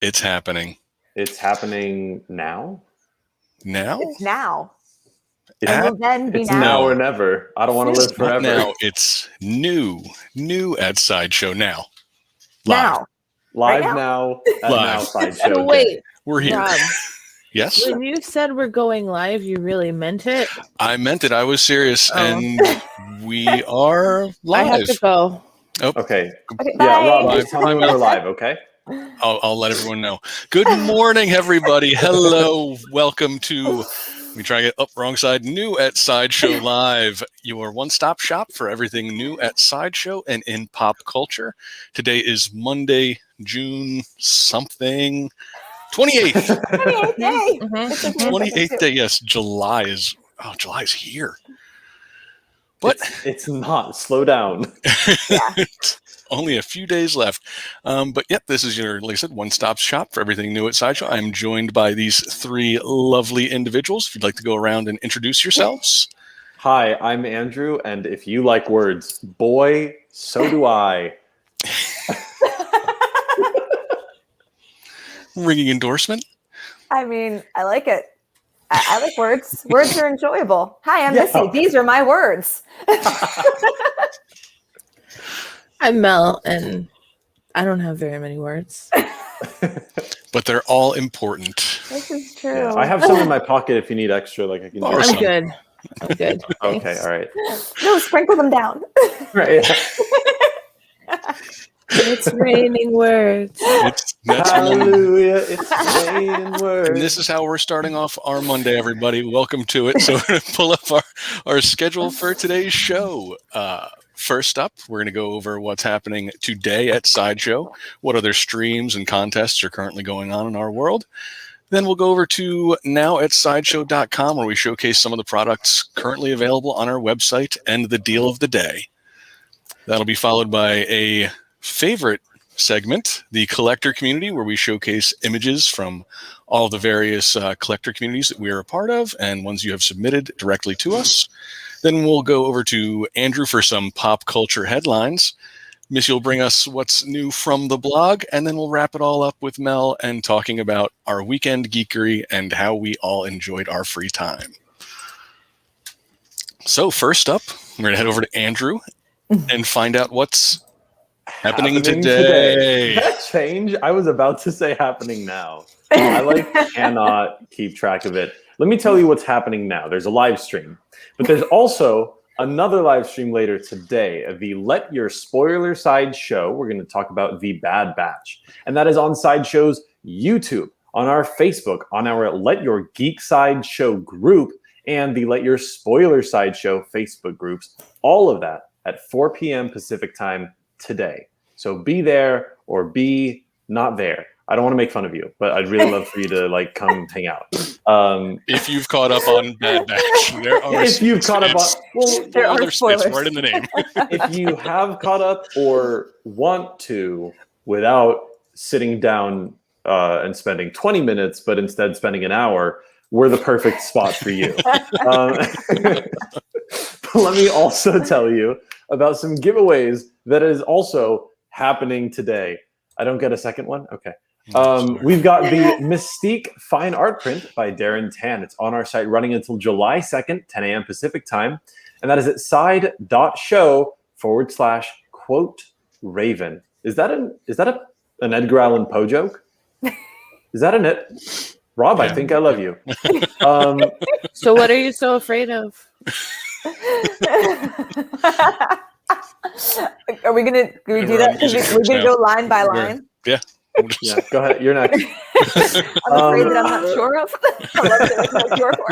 It's happening. It's happening now? Now? It's now. It's, will then be it's now. now or never. I don't want to live It's not forever. now. It's new at Sideshow now. Now. Live Right now at Live. Now Sideshow. So wait, We're here. Rob, Yes? when you said we're going live, you really meant it? I meant it. I was serious. Oh. And we are live. I have to go. Okay. Okay, Yeah, bye. Rob, just tell me when we're live, okay? I'll let everyone know. Good morning, everybody. Hello. Welcome to, we try to get up wrong side, new at Sideshow Live, your one-stop shop for everything new at Sideshow and in pop culture. Today is Monday, June something, 28th. 28th day. Mhm. It took me a second, 28th too. day. Yes, July is here. But It's not. Slow down. it's only a few days left. But yep, this is your, like I said, one-stop shop for everything new at Sideshow. I'm joined by these three lovely individuals. If you'd like to go around and introduce yourselves. Hi, I'm Andrew, and if you like words, boy, so do I. Ringing endorsement. I mean, I like it. I like words. Words are enjoyable. Hi, I'm Yeah. Missy. These are my words. I'm Mel, and I don't have very many words. But they're all important. This is true. Yeah, I have some in my pocket if you need extra. Like I can. Or do some. I'm good. I'm good. Okay, Thanks. all right. No, sprinkle them down. Right. It's raining words. That's one. Hallelujah! It's raining words. And this is how we're starting off our Monday, everybody. Welcome to it. So we're going to pull up our schedule for today's show. First up, we're going to go over what's happening today at Sideshow, what other streams and contests are currently going on in our world. Then we'll go over to nowatsideshow.com, where we showcase some of the products currently available on our website and the deal of the day. That'll be followed by a favorite segment, the collector community, where we showcase images from all the various collector communities that we are a part of and ones you have submitted directly to us. Then we'll go over to Andrew for some pop culture headlines. Missy will bring us what's new from the blog, and then we'll wrap it all up with Mel and talking about our weekend geekery and how we all enjoyed our free time. So first up, we're going to head over to Andrew and find out what's happening today. That change? I was about to say happening now. I cannot keep track of it. Let me tell you what's happening now. There's a live stream, but there's also another live stream later today of the Let Your Spoiler Side show. We're going to talk about The Bad Batch, and that is on Sideshow's YouTube, on our Facebook, on our Let Your Geek Side Show group, and the Let Your Spoiler Side Show Facebook groups. All of that at 4 p.m. Pacific time today. So be there or be not there. I don't want to make fun of you, but I'd really love for you to come hang out. If you've caught up on Bad Batch, there are. If you've caught up on, there are spoilers. It's right in the name. if you have caught up or want to, without sitting down and spending 20 minutes, but instead spending an hour, we're the perfect spot for you. But let me also tell you about some giveaways that is also happening today. I don't get a second one? Okay. We've got the Mystique Fine Art Print by Darren Tan. It's on our site running until July 2nd, 10 a.m. Pacific time. And that is at side.show/quote-raven. Is that an Edgar Allan Poe joke? Is that it? Rob, I think I love you. So what are you so afraid of? Are we gonna do that? We're gonna go line by line. Yeah. Yeah, go ahead. You're next. I'm afraid that I'm not sure of. I love that I'm not sure for.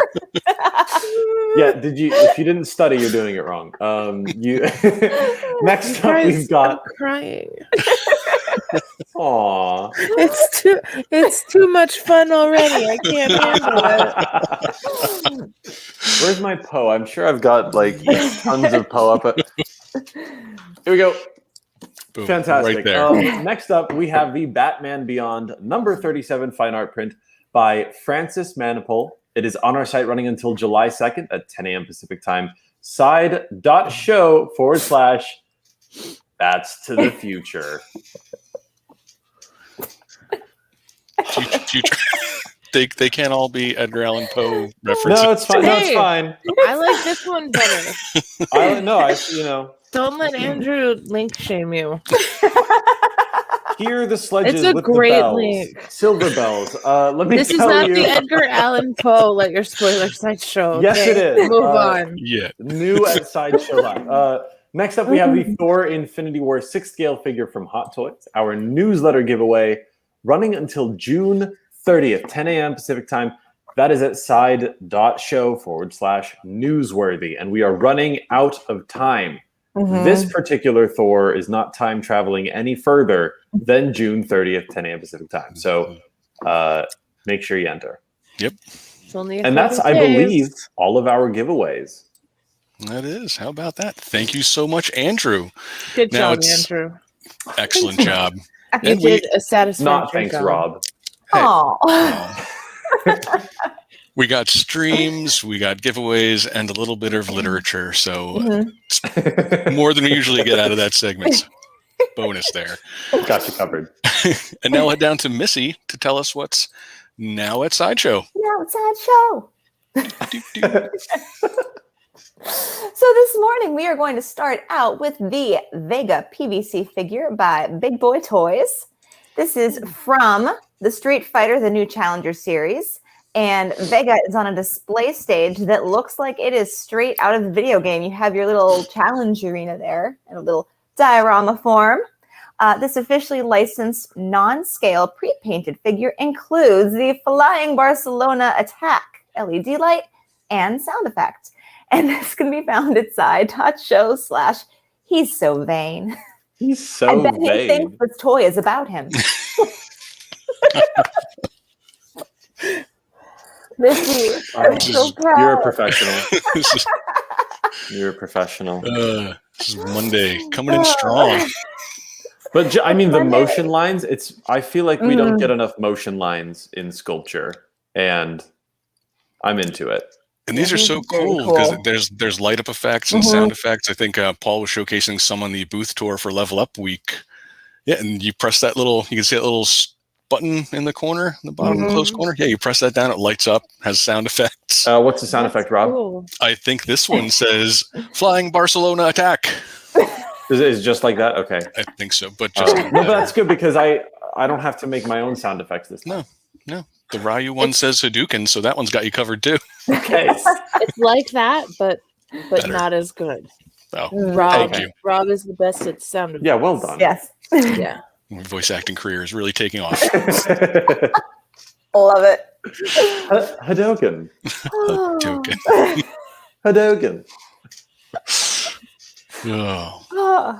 Yeah, if you didn't study, you're doing it wrong. Next up we've got I'm crying. Aw. It's too much fun already. I can't handle it. Where's my Poe? I'm sure I've got tons of Poe up. Here we go. Boom, Fantastic. right there. Next up, we have the Batman Beyond number 37 fine art print by Francis Manipul. It is on our site running until July 2nd at 10 a.m. Pacific time. Side.show/That's to the Future. future. They can't all be Edgar Allan Poe references. No, it's fine. No, it's Hey. fine. I like this one better. Don't let Andrew link shame you. Hear the sledges It's a with great the bells. link. Silver bells. Let me This is tell not you. the Edgar Allan Poe, like your spoiler Sideshow. Yes, okay? it is. Move on. Yeah. New at Sideshow Live. Next up, we have the Thor Infinity War 6-scale figure from Hot Toys. Our newsletter giveaway running until June 30th, 10 a.m. Pacific time. That is at side.show/newsworthy. And we are running out of time. This particular Thor is not time traveling any further than June 30th, 10 a.m. Pacific time. So make sure you enter. Yep. It's only a And couple that's, I days. believe, all of our giveaways. That is. How about that? Thank you so much, Andrew. Good Now job, it's- Andrew. Excellent job. You And we- did a satisfactory Not thanks, job. Rob. Hey. Oh. We got streams, we got giveaways, and a little bit of literature. So it's more than we usually get out of that segment. Bonus there. Got you covered. And now head down to Missy to tell us what's now at Sideshow. Yeah, it's Sideshow. Doo-doo. So this morning we are going to start out with the Vega PVC figure by Big Boy Toys. This is from the Street Fighter, the new Challenger series. And Vega is on a display stage that looks like it is straight out of the video game. You have your little challenge arena there in a little diorama form. This officially licensed non-scale pre-painted figure includes the Flying Barcelona Attack LED light and sound effect. And this can be found at side.show/he's so vain. He's I so bet he vague. thinks this toy is about him. Missy, I'm so proud. You're a professional. This is, You're a professional. this is Monday coming in strong. But I mean, the Monday. motion lines, I feel like we don't get enough motion lines in sculpture. And I'm into it. And these are so Very cool because cool. there's light up effects and sound effects. I think Paul was showcasing some on the booth tour for Level Up Week. Yeah, and you press that you can see that little button in the corner, in the bottom close corner. Yeah, you press that down, it lights up, has sound effects. What's the sound effect, Rob? Cool. I think this one says "Flying Barcelona Attack." Is it just like that? Okay. I think so, but just No, but that's good because I don't have to make my own sound effects this time. no. The Ryu one says Hadouken, so that one's got you covered too. Okay. It's like that, but Better. not as good. Oh, Rob, thank you. Rob is the best at sound effects. Yeah, well done. Yes. Yeah. My voice acting career is really taking off. Love it. Hadouken. Hadouken. Oh, Hadouken. Oh.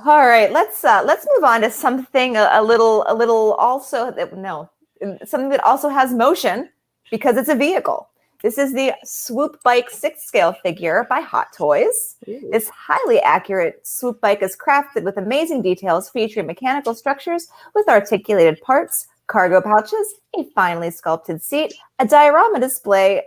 all right, let's move on to something a little also something that also has motion because it's a vehicle. This is the Swoop Bike 6-scale figure by Hot Toys. Ooh. This highly accurate swoop bike is crafted with amazing details featuring mechanical structures with articulated parts, cargo pouches, a finely sculpted seat, a diorama display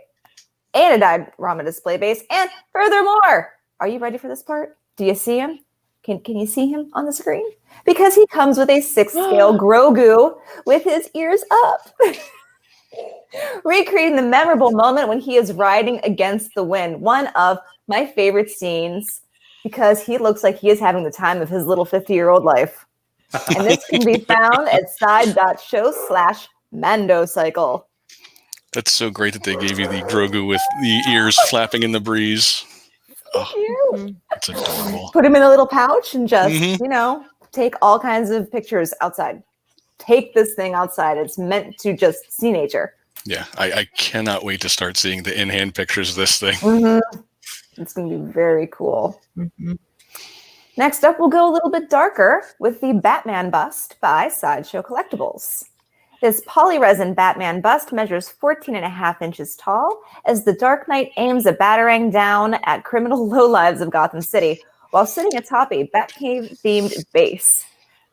base, and furthermore. Are you ready for this part? Do you see him? Can you see him on the screen? Because he comes with a 6-scale Grogu with his ears up. Recreating the memorable moment when he is riding against the wind. One of my favorite scenes because he looks like he is having the time of his little 50-year-old life. And this can be found at side.show/Mandocycle. That's so great that they gave you the Grogu with the ears flapping in the breeze. Oh, that's adorable. Put him in a little pouch and just, Mhm. take all kinds of pictures outside. Take this thing outside. It's meant to just see nature. Yeah, I cannot wait to start seeing the in-hand pictures of this thing. It's going to be very cool. Mm-hmm. Next up, we'll go a little bit darker with the Batman bust by Sideshow Collectibles. This polyresin Batman bust measures 14.5 inches tall as the Dark Knight aims a batarang down at criminal lowlives of Gotham City while sitting atop a Batcave-themed base.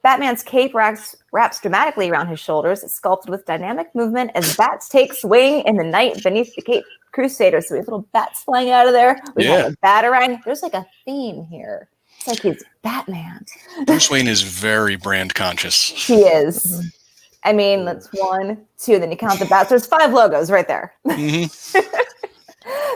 Batman's cape wraps dramatically around his shoulders, sculpted with dynamic movement as bats take swing in the night beneath the Cape Crusader. So we have little bats flying out of there. We have a batarang. There's like a theme here. It's like he's Batman. Bruce Wayne is very brand conscious. He is. I mean, that's 1, 2, then you count the bats. There's 5 logos right there. Mhm.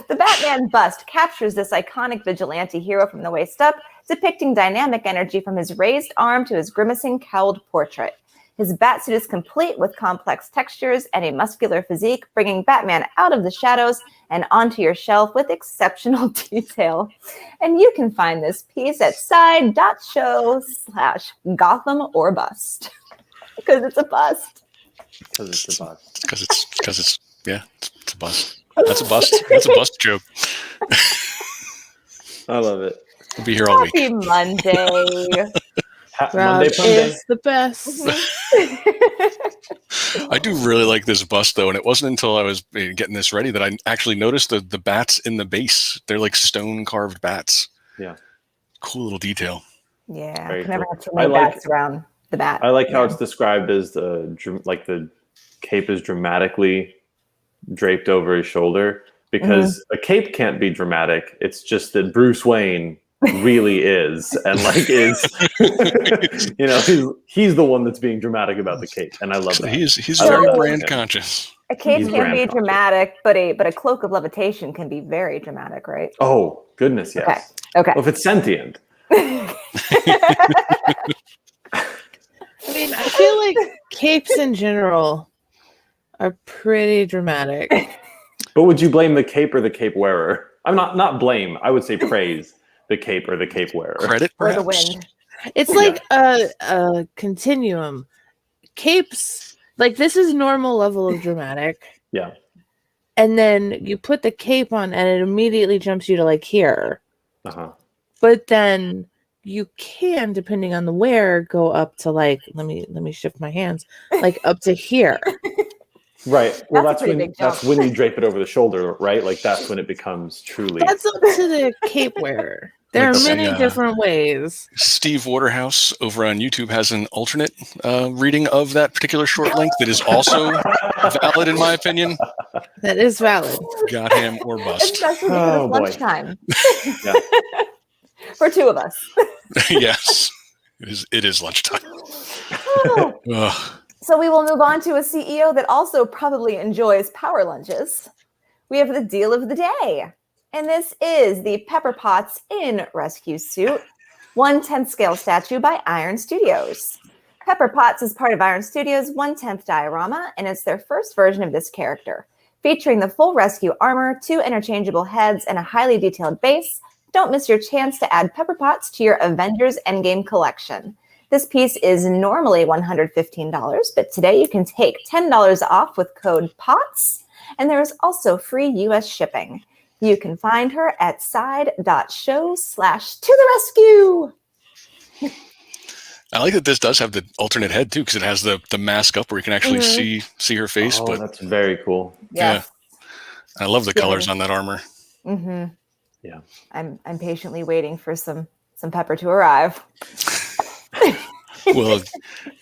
The Batman bust captures this iconic vigilante hero from the waist up, depicting dynamic energy from his raised arm to his grimacing, cowled portrait. His batsuit is complete with complex textures and a muscular physique, bringing Batman out of the shadows and onto your shelf with exceptional detail. And you can find this piece at side.show/Gotham or bust. Because it's a bust. Because it's a bust. Because it's a bust. That's a bust. That's a bust joke. I love it. We'll be here all week. Happy Monday. Rob Monday Fun Day. is the best. I do really like this bust though, and it wasn't until I was getting this ready that I actually noticed the bats in the base. They're like stone carved bats. Yeah. Cool little detail. Yeah, Very can never cool. have too many bats around the bat. I like how it's described as the cape is dramatically draped over his shoulder, because a cape can't be dramatic. It's just that Bruce Wayne really is, and he's the one that's being dramatic about the cape, and I love that. He's very brand conscious. A cape He's can brand be conscious. dramatic, but a cloak of levitation can be very dramatic, right? Oh goodness, yes. Okay. Well, if it's sentient. I mean, I feel like capes in general are pretty dramatic. But would you blame the cape or the cape wearer? I'm not blame. I would say praise the cape or the cape wearer. Credit, Or perhaps? the wind. It's like a continuum. Capes, like this is normal level of dramatic. Yeah. And then you put the cape on and it immediately jumps you to like here. Uh-huh. But then you can, depending on the wear, go up to like, let me shift my hands, like up to here. Right. Well, That's a pretty big jump. that's when you drape it over the shoulder, right? Like that's when it becomes truly. That's up to the cape wearer. There are Like many the, different ways. Steve Waterhouse over on YouTube has an alternate reading of that particular short length that is also valid, in my opinion. That is valid. Got him or bust. Especially because Oh, it's boy. lunchtime. Yeah. For 2 of us. Yes, it is lunchtime. Ugh. So we will move on to a CEO that also probably enjoys power lunches. We have the deal of the day. And this is the Pepper Potts in Rescue Suit 1/10 scale statue by Iron Studios. Pepper Potts is part of Iron Studios' 1/10 diorama, and it's their first version of this character. Featuring the full rescue armor, 2 interchangeable heads, and a highly detailed base, don't miss your chance to add Pepper Potts to your Avengers Endgame collection. This piece is normally $115, but today you can take $10 off with code POTS, and there is also free US shipping. You can find her at side.show/to-the-rescue. I like that this does have the alternate head too, because it has the mask up where you can actually see her face. Oh, But that's very cool. yeah, I love the colors on that armor. Mm-hmm. Yeah. I'm patiently waiting for some pepper to arrive. Well,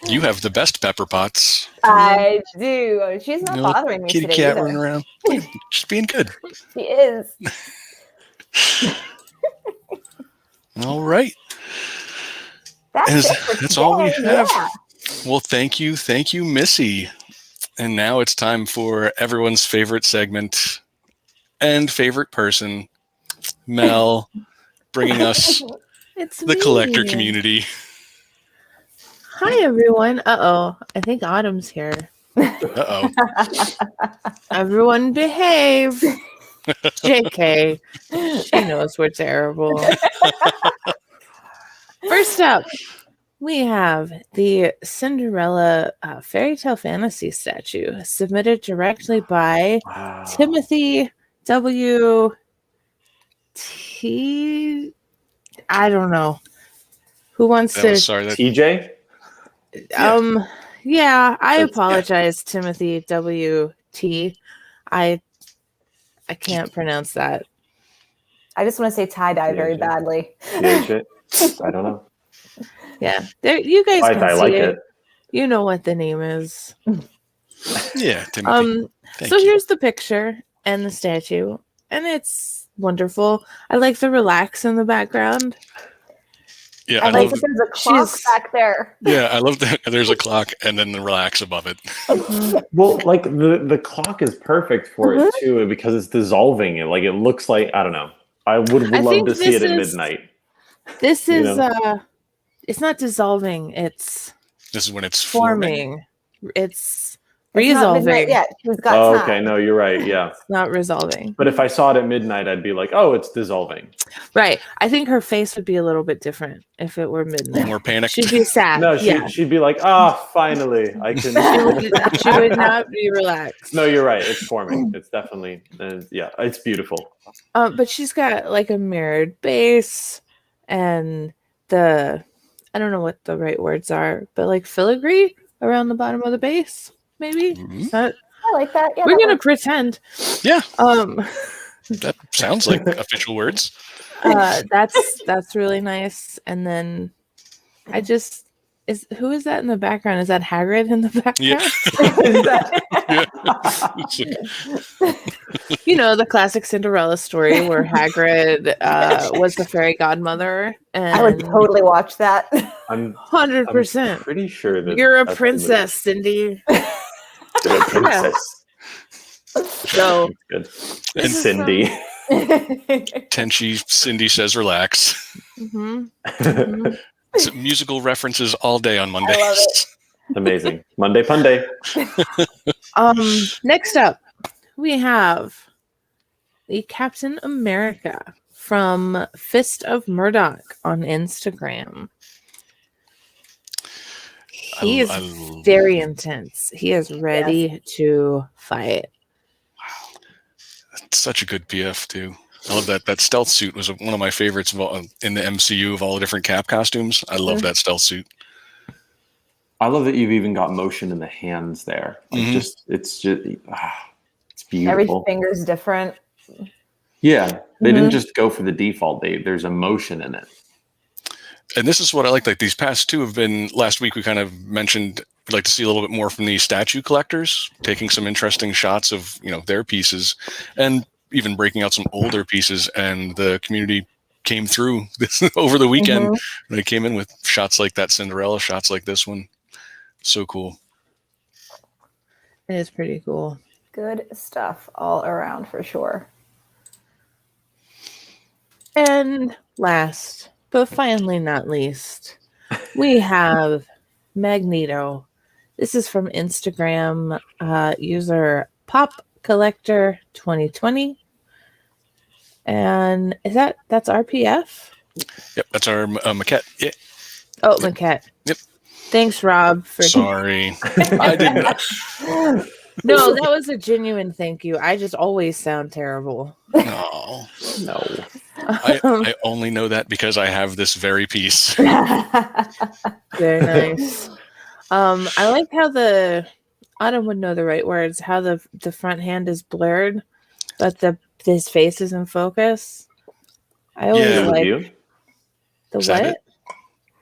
you have the best Pepper Potts. I do. She's not You know, bothering me kitty today cat either. running around, just being good. She is. All right. That's all we today, have. yeah. Well, thank you, Missy. And now it's time for everyone's favorite segment and favorite person, Mel, bringing us It's the me. collector community. Hi, everyone. Uh-oh. I think Autumn's here. Uh-oh. Everyone behave. JK. She knows we're terrible. First up, we have the Cinderella Fairy Tale Fantasy statue submitted directly by Wow. Timothy W. T. I don't know. Who wants to? Sorry. TJ? Yeah, I That's- apologize, Timothy W. T. I can't pronounce that. I just want to say tie-dye very Yeah. badly. TJ? I don't know. Yeah, there. You guys I can see like it. it. You know what the name is. Yeah, Timothy. Thank So you. here's the picture and the statue, and it's wonderful. I like the relax in the background. Yeah, I I like love. that there's a clock She's- back there. Yeah, I love that. There's a clock and then the relax above it. Well, like the clock is perfect for it too because it's dissolving. It like it looks like I don't know. I would I love think to see it this at is- midnight. This You is know? it's not dissolving, it's This is when it's forming. forming. It's It's not midnight resolving. yet. She's got Oh, time. okay, no, you're right. Yeah, It's not resolving. but if I saw it at midnight, I'd be like, oh, it's dissolving. Right. I think her face would be a little bit different if it were midnight. More panicked. She'd be sad. No, yeah. she'd be like, finally, I can. She would not be relaxed. No, you're right. It's forming. It's definitely, yeah, it's beautiful. But she's got like a mirrored base and I don't know what the right words are, but like filigree around the bottom of the base, maybe. Mhm. Is that- I like that. Yeah, we're that gonna works. pretend. Yeah, Um, that sounds like official words. that's really nice. And then who is that in the background? Is that Hagrid in the background? Yeah. You know, the classic Cinderella story where Hagrid was the fairy godmother, and I would totally watch that. I'm 100%. pretty sure that You're a that's the princess, Cindy. movie. You're a princess. So That's good. And This is Cindy. Tenchi, Cindy says relax. mhm. It's musical references all day on Mondays. love it. Amazing. Monday Punday. Next up, we have the Captain America from Fist of Murdoch on Instagram. He is very intense. He is ready to fight. It's such a good PF too. I love that. That stealth suit was one of my favorites in the MCU of all the different Cap costumes. I love that stealth suit. I love that you've even got motion in the hands there. Like Mhm. it's Every beautiful. finger's different. Yeah, they didn't just go for the default. There's emotion in it. And this is what I like. Like these past two have been. Last week we kind of mentioned we'd like to see a little bit more from the statue collectors, taking some interesting shots of their pieces, and even breaking out some older pieces. And the community came through this over the weekend. They came in with shots like that Cinderella, shots like this one. So cool. It is pretty cool. Good stuff all around for sure. And last, but finally not least, we have Magneto. This is from Instagram user Pop Collector 2020. And that's RPF? Yep, that's our maquette. Yeah. Oh, maquette. Yep. Thanks, Rob. Sorry, I didn't. No, that was a genuine thank you. I just always sound terrible. No, No. I only know that because I have this very piece. Very nice. I like how Autumn would know the right words, how the front hand is blurred, but his face is in focus. I always Yeah. like You? the Is that what? it?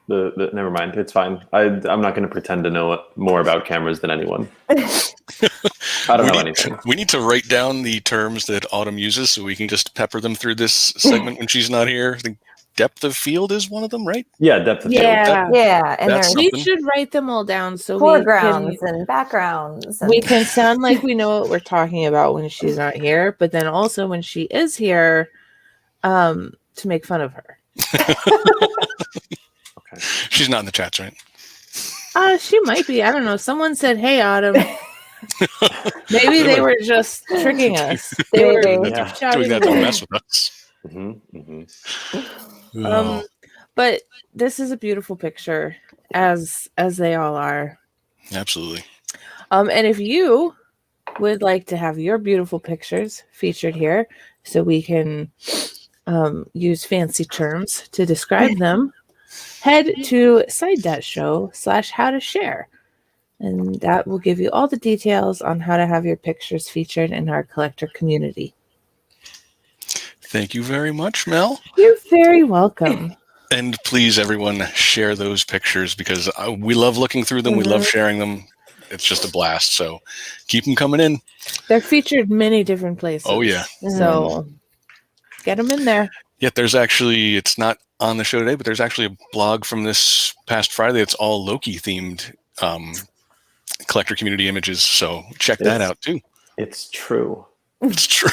The never mind. It's fine. I'm not going to pretend to know more about cameras than anyone. I don't know anything. We need to write down the terms that Autumn uses so we can just pepper them through this segment when she's not here. I think depth of field is one of them, right? Yeah, depth of field. Yeah. Yeah, and That's there's We something. should write them all down so foregrounds and backgrounds. And we can sound like we know what we're talking about when she's not here, but then also when she is here, to make fun of her. She's not in the chats, right? She might be. I don't know. Someone said, "Hey, Autumn." Maybe they were just tricking us. They were Maybe. Yeah. Doing that to mess with us. Oh, But this is a beautiful picture, as they all are. absolutely. And if you would like to have your beautiful pictures featured here, so we can use fancy terms to describe them, head to side.show/how-to-share. And that will give you all the details on how to have your pictures featured in our collector community. Thank you very much, Mel. You're very welcome. And please, everyone, share those pictures because we love looking through them. We love sharing them. It's just a blast. So keep them coming in. They're featured many different places. Oh, yeah. So get them in there. Yet there's actually, it's not on the show today, but there's actually a blog from this past Friday. It's all Loki themed collector community images. So check that out too. It's true. It's true.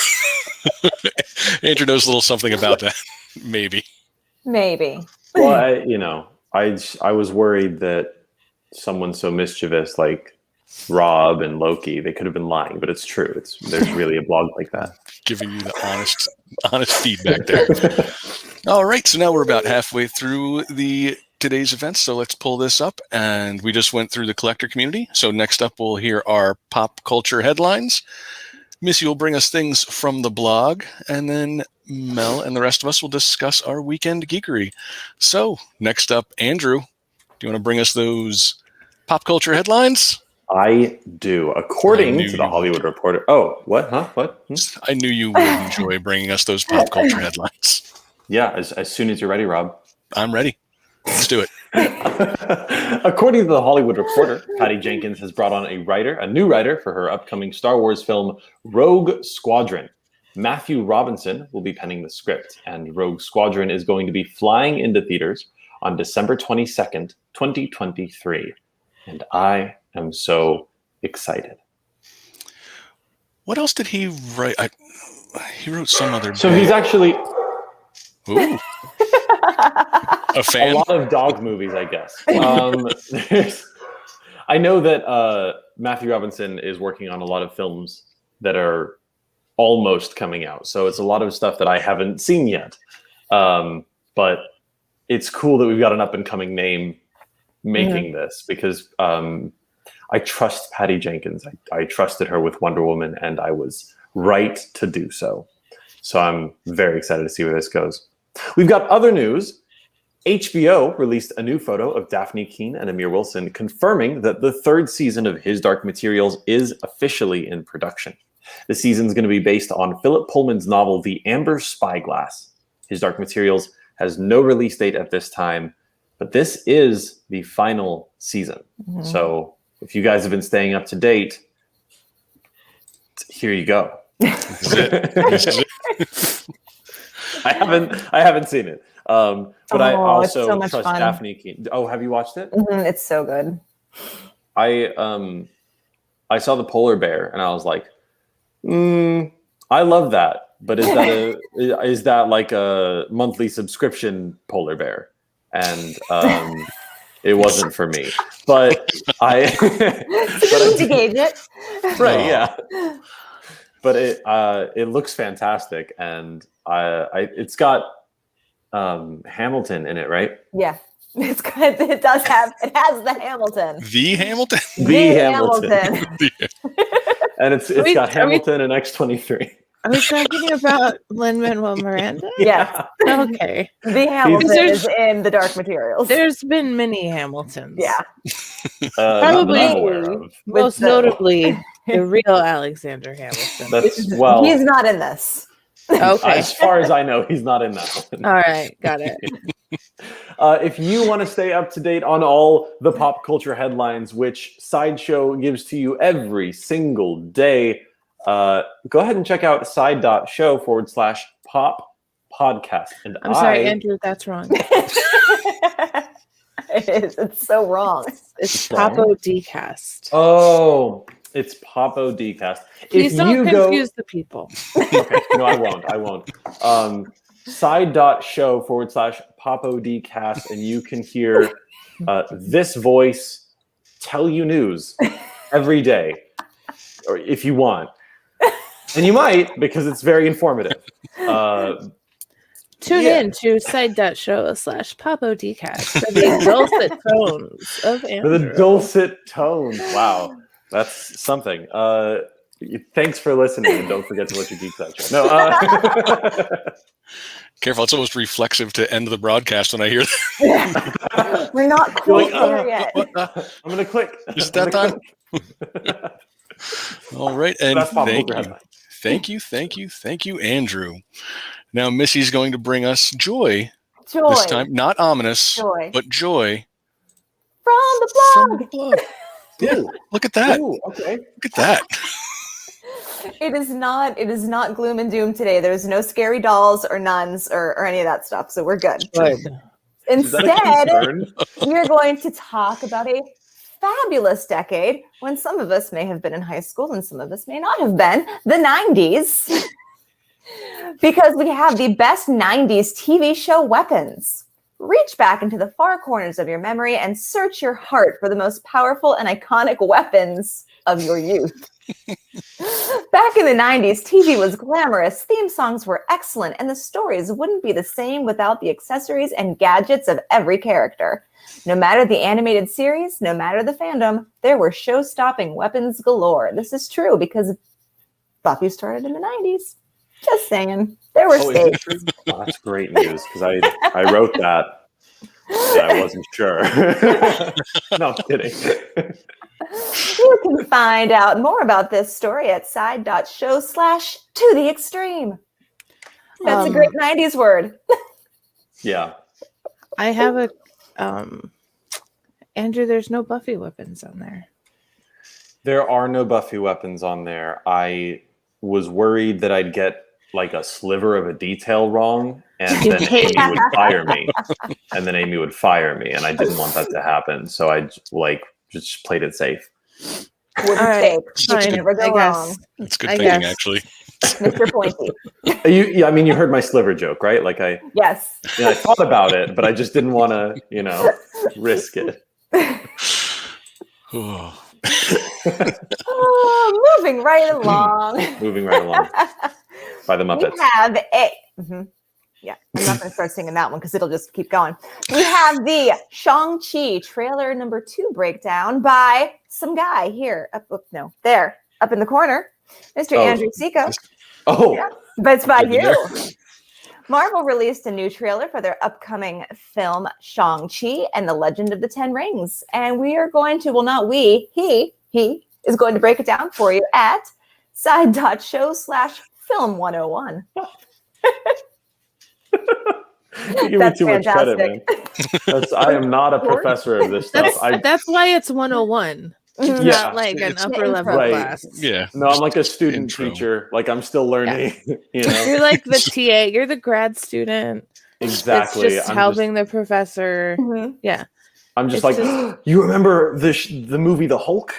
Andrew knows a little something about that. Maybe. Well, I was worried that someone so mischievous like Rob and Loki, they could have been lying, but it's true. There's really a blog like that. Giving you the honest feedback there. All right, so now we're about halfway through today's events, so let's pull this up. And we just went through the collector community. So next up, we'll hear our pop culture headlines. Missy will bring us things from the blog, and then Mel and the rest of us will discuss our weekend geekery. So next up, Andrew, do you want to bring us those pop culture headlines? I do. According to the Hollywood Reporter. Oh, what? Huh? What? I knew you would enjoy bringing us those pop culture headlines. Yeah, as soon as you're ready, Rob. I'm ready. Let's do it. According to the Hollywood Reporter, Patty Jenkins has brought on a new writer for her upcoming Star Wars film, Rogue Squadron. Matthew Robinson will be penning the script, and Rogue Squadron is going to be flying into theaters on December 22nd, 2023. And I am so excited. What else did he write? He wrote some other. So he's actually a fan. A lot of dog movies, I guess. I know that Matthew Robinson is working on a lot of films that are almost coming out. So it's a lot of stuff that I haven't seen yet. But it's cool that we've got an up and coming name making this, because I trust Patty Jenkins. I trusted her with Wonder Woman, and I was right to do so. So I'm very excited to see where this goes. We've got other news. HBO released a new photo of Daphne Keane and Amir Wilson, confirming that the third season of His Dark Materials is officially in production. The season's going to be based on Philip Pullman's novel, The Amber Spyglass. His Dark Materials has no release date at this time, but this is the final season. Mm-hmm. So if you guys have been staying up to date, here you go. This is it. I haven't seen it. But I also so trust fun. Daphne Keane. Oh, have you watched it? Mm-hmm, it's so good. I saw the polar bear and I was like, I love that. But is that like a monthly subscription polar bear? And it wasn't for me. But to gauge it. Right, yeah. But it looks fantastic, and it's got Hamilton in it, right? Yeah, it's good. It has the Hamilton. The Hamilton. The Hamilton. And it's got Hamilton and X-23. Are we talking about Lin-Manuel Miranda? Yeah. Okay. The Hamilton is in The Dark Materials. There's been many Hamiltons. Yeah. Probably most notably the real Alexander Hamilton. He's not in this. Okay. As far as I know, he's not in that one. All right, got it. If you want to stay up to date on all the pop culture headlines, which Sideshow gives to you every single day, go ahead and check out side.show/pop podcast. And I'm sorry, Andrew, that's wrong. It is. It's so wrong. It's Popo Decast. Oh, it's Popo Decast. Please don't confuse the people. Okay, no, I won't. Side.show/Popo Decast, and you can hear this voice tell you news every day, or if you want. And you might, because it's very informative. Tune in to side.show/Popo Decast for the dulcet tones of Andrew. For the dulcet tones. Wow. That's something. Thanks for listening, and don't forget to let your geeks out. No. Careful, it's almost reflexive to end the broadcast when I hear that. We're not quite there yet. I'm going to click. Is that time? All right, and thank you, Andrew. Now Missy's going to bring us joy. This time, not ominous, but joy. From the blog. Yeah, look at that. Ooh, okay. Look at that. It is not gloom and doom today. There's no scary dolls or nuns or any of that stuff. So we're good. Good. Is that a Instead, concern? we're going to talk about a fabulous decade when some of us may have been in high school and some of us may not have been, the 90s. Because we have the best 90s TV show weapons. Reach back into the far corners of your memory and search your heart for the most powerful and iconic weapons of your youth. Back in the 90s, TV was glamorous, theme songs were excellent, and the stories wouldn't be the same without the accessories and gadgets of every character. No matter the animated series, no matter the fandom, there were show-stopping weapons galore. This is true because Buffy started in the 90s. Just saying. There were Oh, is states. it true? Oh, that's great news because I wrote that. And I wasn't sure. No, I'm kidding. You can find out more about this story at side.show/to-the-extreme. That's a great 90s word. Yeah. I have a Andrew, there's no Buffy weapons on there. There are no Buffy weapons on there. I was worried that I'd get like a sliver of a detail wrong and then Amy would fire me. And I didn't want that to happen. So I just played it safe. Wouldn't All right, take. You fine, can never go I guess. wrong. It's good I thinking, guess. actually. Mr. Pointy. You heard my sliver joke, right? Like I Yes. thought about it, but I just didn't want to, risk it. Oh. Oh, moving right along. Moving right along by the Muppets. We have a. Yeah, I'm not going to start singing that one because it'll just keep going. We have the Shang-Chi trailer number 2 breakdown by some guy here. Up in the corner, Mr. Andrew Seco. Oh, Yeah, but it's by Over you. there. Marvel released a new trailer for their upcoming film Shang-Chi and the Legend of the Ten Rings. And we are going to, he is going to break it down for you at side.show/film101. you give me too much credit, man. I am not a professor of this stuff. That's why it's 101. It's Yeah. not like an upper level Right. class. Yeah. No, I'm like a student Intro. teacher. Like I'm still learning. You're like the TA. You're the grad student. Exactly. It's just helping the professor. Mhm. Yeah. I'm just It's like, you remember the movie The Hulk?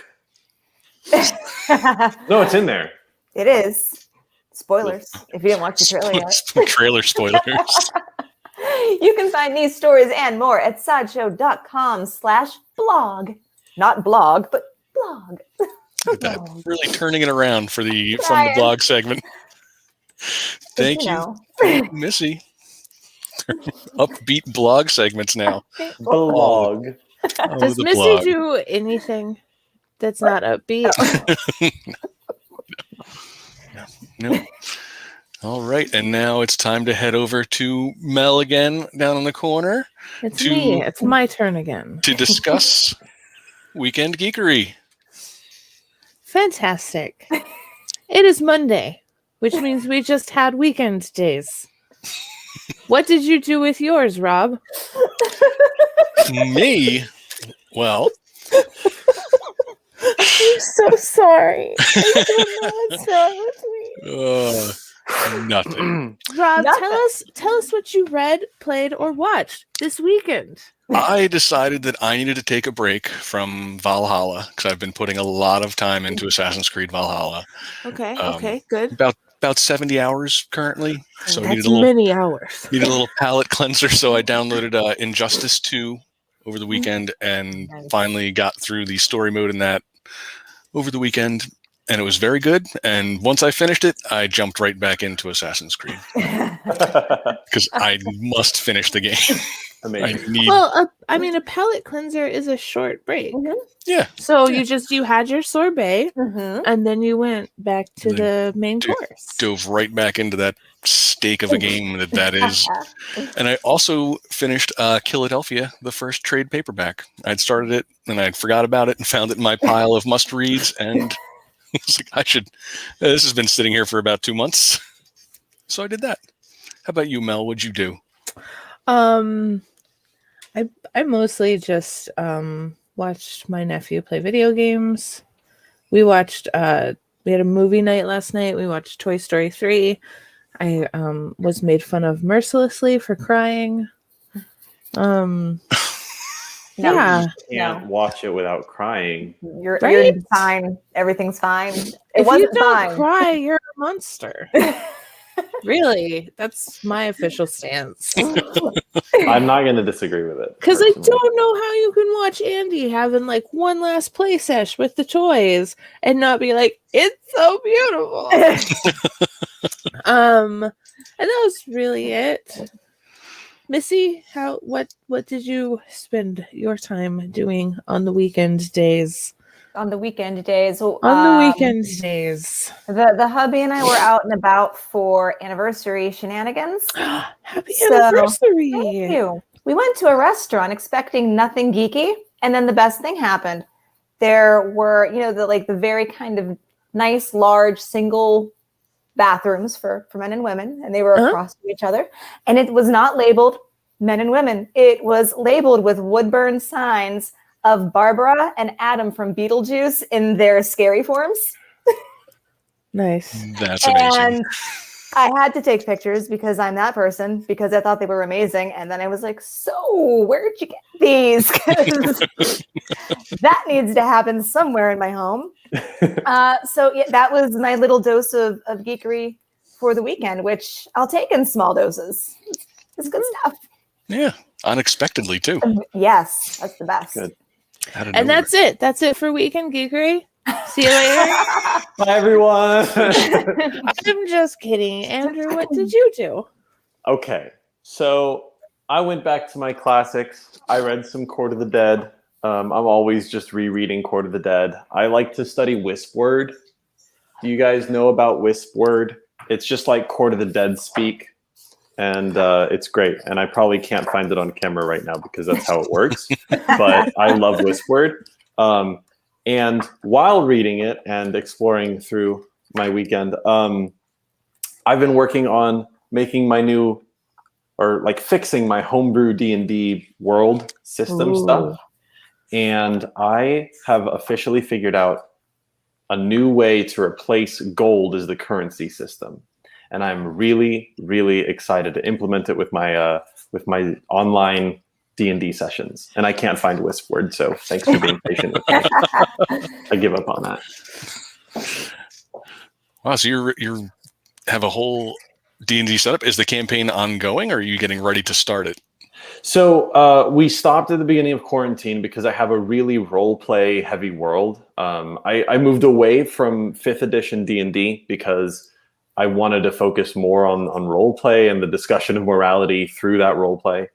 No, it's in there. It is. Spoilers, if you didn't watch the trailer yet. Trailer spoilers. You can find these stories and more at sideshow.com/blog. Not blog, but blog. Look at that. Really turning it around from the Trying. blog segment. Thank you, know. Missy. Upbeat blog segments now. Blog. Oh, Does the Missy blog. do anything that's not upbeat? No. All right, and now it's time to head over to Mel again down in the corner It's To- me. It's my turn again. to discuss Weekend Geekery. Fantastic. It is Monday, which means we just had weekend days. What did you do with yours, Rob? Me? Well, I'm so sorry. I don't know what's wrong with me. nothing. Rob, Nothing. tell us what you read, played, or watched this weekend. I decided that I needed to take a break from Valhalla because I've been putting a lot of time into Assassin's Creed Valhalla. Okay, okay, good. About 70 hours currently. So I That's many hours. needed a little palate cleanser. So I downloaded Injustice 2 over the weekend and Nice. finally got through the story mode in that over the weekend. And it was very good. And once I finished it, I jumped right back into Assassin's Creed because I must finish the game. Amazing. I need. Well, a palate cleanser is a short break. Yeah. So you had your sorbet, Mhm. and then you went back to the main course. Dove right back into that steak of a game that is. And I also finished Philadelphia, the first trade paperback. I'd started it and I forgot about it and found it in my pile of must reads. And I was like, this has been sitting here for about 2 months. So I did that. How about you, Mel? What'd you do? I mostly just watched my nephew play video games. We watched we had a movie night last night. We watched Toy Story 3. I was made fun of mercilessly for crying. No, Yeah. You can't watch it without crying. You're Right? fine. Everything's fine. It If you wasn't don't fine. cry, you're a monster. Really, that's my official stance. I'm not going to disagree with it. Because I personally. don't know how you can watch Andy having like one last play sesh with the toys and not be like, it's so beautiful. And that was really it. Missy, what did you spend your time doing on the weekend days? On the weekend days. On the weekend days. The hubby and I were out and about for anniversary shenanigans. Happy So, anniversary! Thank you. We went to a restaurant expecting nothing geeky, and then the best thing happened. There were, the very kind of nice, large, single bathrooms for men and women, and they were across from each other. And it was not labeled men and women. It was labeled with wood-burn signs of Barbara and Adam from Beetlejuice in their scary forms. Nice. That's amazing. And I had to take pictures because I'm that person, because I thought they were amazing. And then I was like, so where'd you get these? 'Cause that needs to happen somewhere in my home. So yeah, that was my little dose of geekery for the weekend, which I'll take in small doses. It's good stuff. Yeah, unexpectedly too. Yes, that's the best. Good. And that's it. That's it for Weekend Geekery. See you later. Bye, everyone. I'm just kidding. Andrew, what did you do? Okay, so I went back to my classics. I read some Court of the Dead. I'm always just rereading Court of the Dead. I like to study Wisp Word. Do you guys know about Wisp Word? It's just like Court of the Dead speak, and it's great. And I probably can't find it on camera right now because that's how it works. But I love Wisp Word. And while reading it and exploring through my weekend, I've been working on making my new, or like fixing my homebrew D&D world system stuff. And I have officially figured out a new way to replace gold as the currency system. And I'm really, really excited to implement it with my online D&D sessions. And I can't find Wisp Word, so thanks for being patient with me. I give up on that. Wow, so you have a whole D&D setup. Is the campaign ongoing, or are you getting ready to start it? So we stopped at the beginning of quarantine because I have a really role play heavy world. I moved away from 5th edition D&D because I wanted to focus more on role play and the discussion of morality through that role play.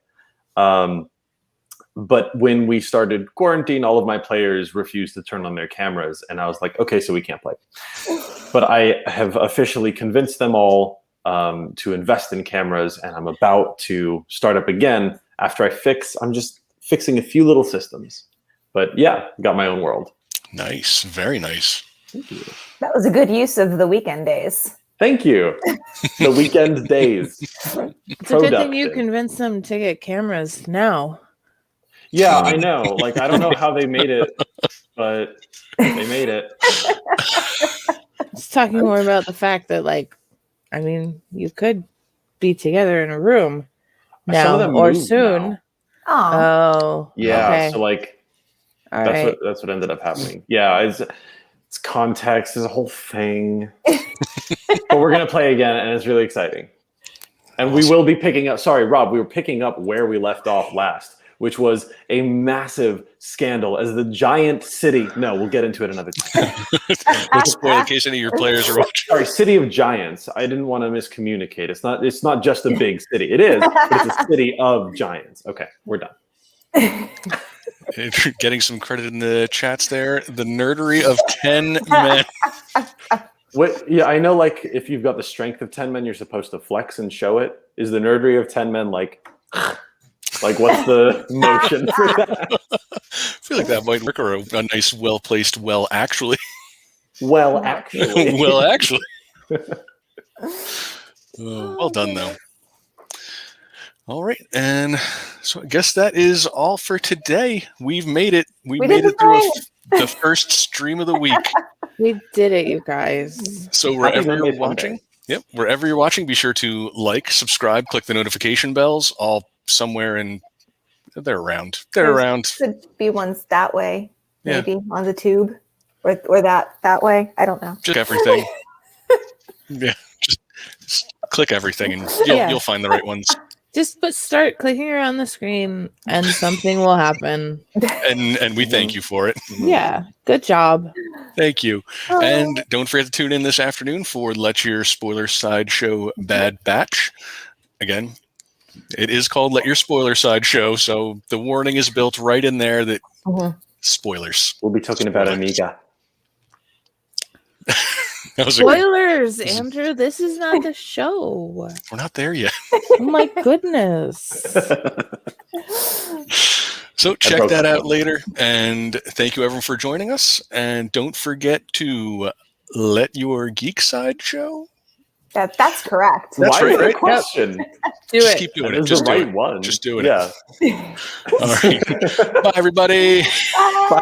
But when we started quarantine, all of my players refused to turn on their cameras, and I was like, okay, so we can't play. But I have officially convinced them all to invest in cameras, and I'm about to start up again after I'm just fixing a few little systems. But yeah, got my own world. Nice. Very nice. Thank you. That was a good use of the weekend days. Thank you. The weekend days. It's a good thing you convinced them to get cameras now. Yeah, I know. Like, I don't know how they made it, but they made it. Just talking more about the fact that, like, I mean, you could be together in a room now or soon. Now. Oh, yeah. Okay. So like, that's what ended up happening. Yeah, it's context. There's a whole thing, but we're gonna play again, and it's really exciting. And we will be picking up. Sorry, Rob. We were picking up where we left off last, which was a massive scandal as the giant city. No, we'll get into it another time. Let's spoil in case any of your players are watching. Sorry, City of Giants. I didn't want to miscommunicate. It's not just a big city. It is, but it's a city of giants. Okay, we're done. If you're getting some credit in the chats there, the nerdery of 10 men. What? Yeah, I know. Like, if you've got the strength of 10 men, you're supposed to flex and show it. Is the nerdery of 10 men like what's the motion for that? I feel like that might work, or a nice, well-placed, well, actually. Well, actually. Well, actually. Well done, though. All right, and so I guess that is all for today. We've made it. We made it through the first stream of the week. We did it, you guys. So Happy wherever Monday you're fun watching, day. wherever you're watching, be sure to like, subscribe, click the notification bells, all somewhere in. They're around. They're There's- around. Could be ones that way, Yeah. maybe on the tube, or that way. I don't know. Just everything. Yeah, just click everything, and you'll find the right ones. Just start clicking around the screen, and something will happen. And we thank you for it. Yeah, good job. Thank you. And don't forget to tune in this afternoon for Let Your Spoiler Sideshow Bad Batch. Again, it is called Let Your Spoiler Sideshow, so the warning is built right in there that spoilers. We'll be talking about Amiga. That was a good, Spoilers, Andrew. This is not the show. we're not there yet. Oh my goodness. So check broke that the out phone. later. And thank you everyone for joining us. And don't forget to let your geek side show. That's correct. That's Why right, is that a right? question? Do Just it. keep doing That it. is Just the do right it. one. Just doing it. Yeah. All right. Bye, everybody. Bye.